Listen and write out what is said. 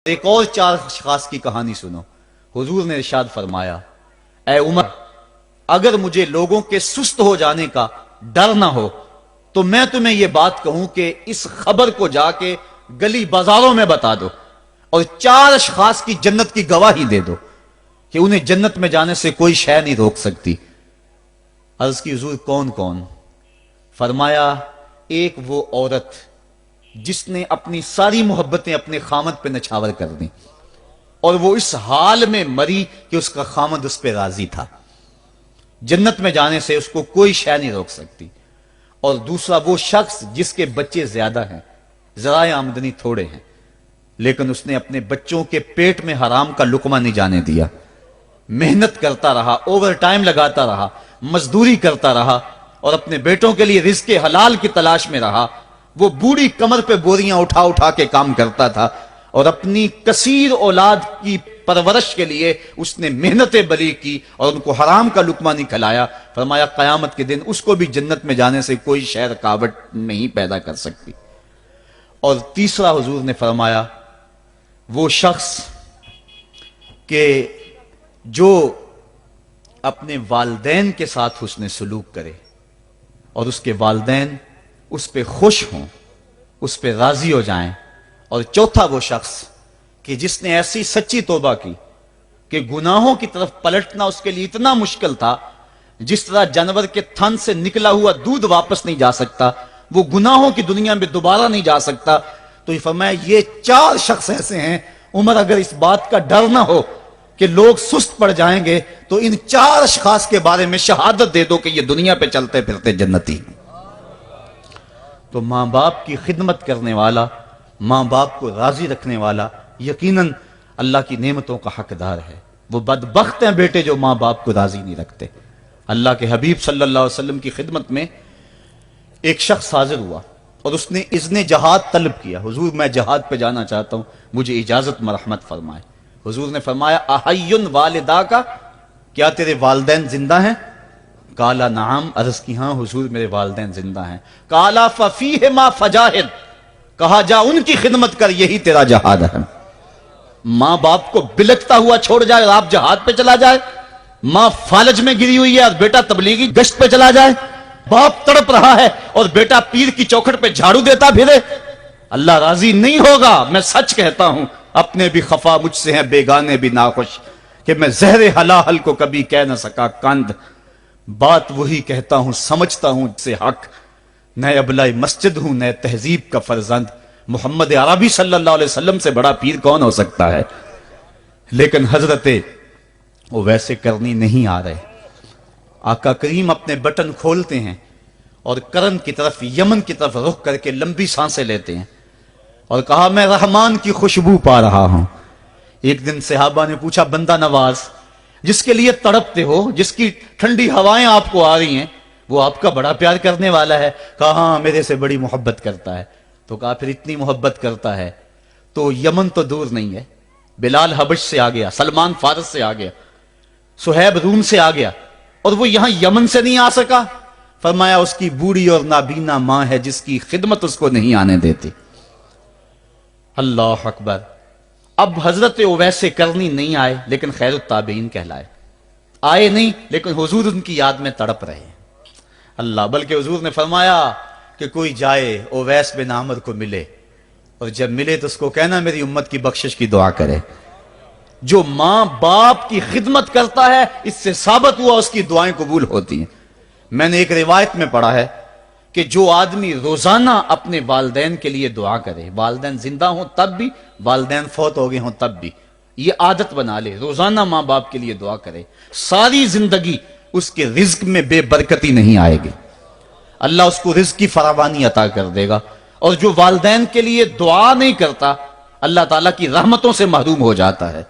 ایک اور 4 اشخاص کی کہانی سنو۔ حضور نے ارشاد فرمایا، اے عمر، اگر مجھے لوگوں کے سست ہو جانے کا ڈر نہ ہو تو میں تمہیں یہ بات کہوں کہ اس خبر کو جا کے گلی بازاروں میں بتا دو اور 4 اشخاص کی جنت کی گواہی دے دو کہ انہیں جنت میں جانے سے کوئی شے نہیں روک سکتی۔ عرض کی حضور کون کون؟ فرمایا، ایک وہ عورت جس نے اپنی ساری محبتیں اپنے خامد پہ نچھاور کر دیں اور وہ اس حال میں مری کہ اس کا خامد اس پہ راضی تھا، جنت میں جانے سے اس کو کوئی شے نہیں روک سکتی۔ اور دوسرا وہ شخص جس کے بچے زیادہ ہیں، ذرائع آمدنی تھوڑے ہیں، لیکن اس نے اپنے بچوں کے پیٹ میں حرام کا لقمہ نہیں جانے دیا، محنت کرتا رہا، اوور ٹائم لگاتا رہا، مزدوری کرتا رہا اور اپنے بیٹوں کے لیے رزق حلال کی تلاش میں رہا۔ وہ بوڑھی کمر پہ بوریاں اٹھا اٹھا کے کام کرتا تھا اور اپنی کثیر اولاد کی پرورش کے لیے اس نے محنتیں بلی کی اور ان کو حرام کا لقمہ نہیں کھلایا۔ فرمایا قیامت کے دن اس کو بھی جنت میں جانے سے کوئی شے رکاوٹ نہیں پیدا کر سکتی۔ اور تیسرا حضور نے فرمایا، وہ شخص کہ جو اپنے والدین کے ساتھ حسن سلوک کرے اور اس کے والدین اس پہ خوش ہوں، اس پہ راضی ہو جائیں۔ اور چوتھا وہ شخص کہ جس نے ایسی سچی توبہ کی کہ گناہوں کی طرف پلٹنا اس کے لیے اتنا مشکل تھا، جس طرح جانور کے تھن سے نکلا ہوا دودھ واپس نہیں جا سکتا، وہ گناہوں کی دنیا میں دوبارہ نہیں جا سکتا۔ تو یہ فرمایا یہ 4 شخص ایسے ہیں، عمر اگر اس بات کا ڈر نہ ہو کہ لوگ سست پڑ جائیں گے تو ان 4 اشخاص کے بارے میں شہادت دے دو کہ یہ دنیا پہ چلتے پھرتے جنتی۔ تو ماں باپ کی خدمت کرنے والا، ماں باپ کو راضی رکھنے والا یقیناً اللہ کی نعمتوں کا حقدار ہے۔ وہ بدبخت ہیں بیٹے جو ماں باپ کو راضی نہیں رکھتے۔ اللہ کے حبیب صلی اللہ علیہ وسلم کی خدمت میں ایک شخص حاضر ہوا اور اس نے اذن جہاد طلب کیا، حضور میں جہاد پہ جانا چاہتا ہوں، مجھے اجازت مرحمت فرمائے۔ حضور نے فرمایا، احی والدا کا، کیا تیرے والدین زندہ ہیں؟ کالا نعم، عرض کی ہاں حضور میرے والدین زندہ ہیں۔ کالا ففیہما فجاہد، کہا جا ان کی خدمت کر، یہی تیرا جہاد ہے۔ ماں باپ کو بلکتا ہوا چھوڑ جائے اور آپ جہاد پہ چلا جائے، ماں فالج میں گری ہوئی ہے اور بیٹا تبلیغی گشت پہ چلا جائے، باپ تڑپ رہا ہے اور بیٹا پیر کی چوکھٹ پہ جھاڑو دیتا پھرے، اللہ راضی نہیں ہوگا۔ میں سچ کہتا ہوں، اپنے بھی خفا مجھ سے ہیں، بیگانے بھی ناخوش، کہ میں زہر حلاحل کو کبھی کہہ نہ سکا کند، بات وہی کہتا ہوں سمجھتا ہوں سے حق، نئے ابلہ مسجد ہوں، نئے تہذیب کا فرزند، محمد عربی صلی اللہ علیہ وسلم سے بڑا پیر کون ہو سکتا ہے؟ لیکن حضرت وہ ویسے کرنی نہیں آ رہے۔ آقا کریم اپنے بٹن کھولتے ہیں اور کرن کی طرف، یمن کی طرف رخ کر کے لمبی سانسیں لیتے ہیں اور کہا، میں رحمان کی خوشبو پا رہا ہوں۔ ایک دن صحابہ نے پوچھا، بندہ نواز جس کے لیے تڑپتے ہو، جس کی ٹھنڈی ہوائیں آپ کو آ رہی ہیں، وہ آپ کا بڑا پیار کرنے والا ہے؟ کہا ہاں، میرے سے بڑی محبت کرتا ہے۔ تو کہا پھر اتنی محبت کرتا ہے تو یمن تو دور نہیں ہے، بلال حبش سے آ گیا، سلمان فارس سے آ گیا، سہیب روم سے آ گیا، اور وہ یہاں یمن سے نہیں آ سکا؟ فرمایا اس کی بوڑھی اور نابینا ماں ہے جس کی خدمت اس کو نہیں آنے دیتی۔ اللہ اکبر۔ اب حضرت اویس کرنی نہیں آئے لیکن خیر التابعین کہلائے، آئے نہیں لیکن حضور ان کی یاد میں تڑپ رہے ہیں۔ اللہ، بلکہ حضور نے فرمایا کہ کوئی جائے اویس بن عامر کو ملے اور جب ملے تو اس کو کہنا میری امت کی بخشش کی دعا کرے۔ جو ماں باپ کی خدمت کرتا ہے، اس سے ثابت ہوا اس کی دعائیں قبول ہوتی ہیں۔ میں نے ایک روایت میں پڑھا ہے کہ جو آدمی روزانہ اپنے والدین کے لیے دعا کرے، والدین زندہ ہوں تب بھی، والدین فوت ہو گئے ہوں تب بھی، یہ عادت بنا لے، روزانہ ماں باپ کے لیے دعا کرے، ساری زندگی اس کے رزق میں بے برکتی نہیں آئے گی، اللہ اس کو رزق کی فراوانی عطا کر دے گا۔ اور جو والدین کے لیے دعا نہیں کرتا، اللہ تعالیٰ کی رحمتوں سے محروم ہو جاتا ہے۔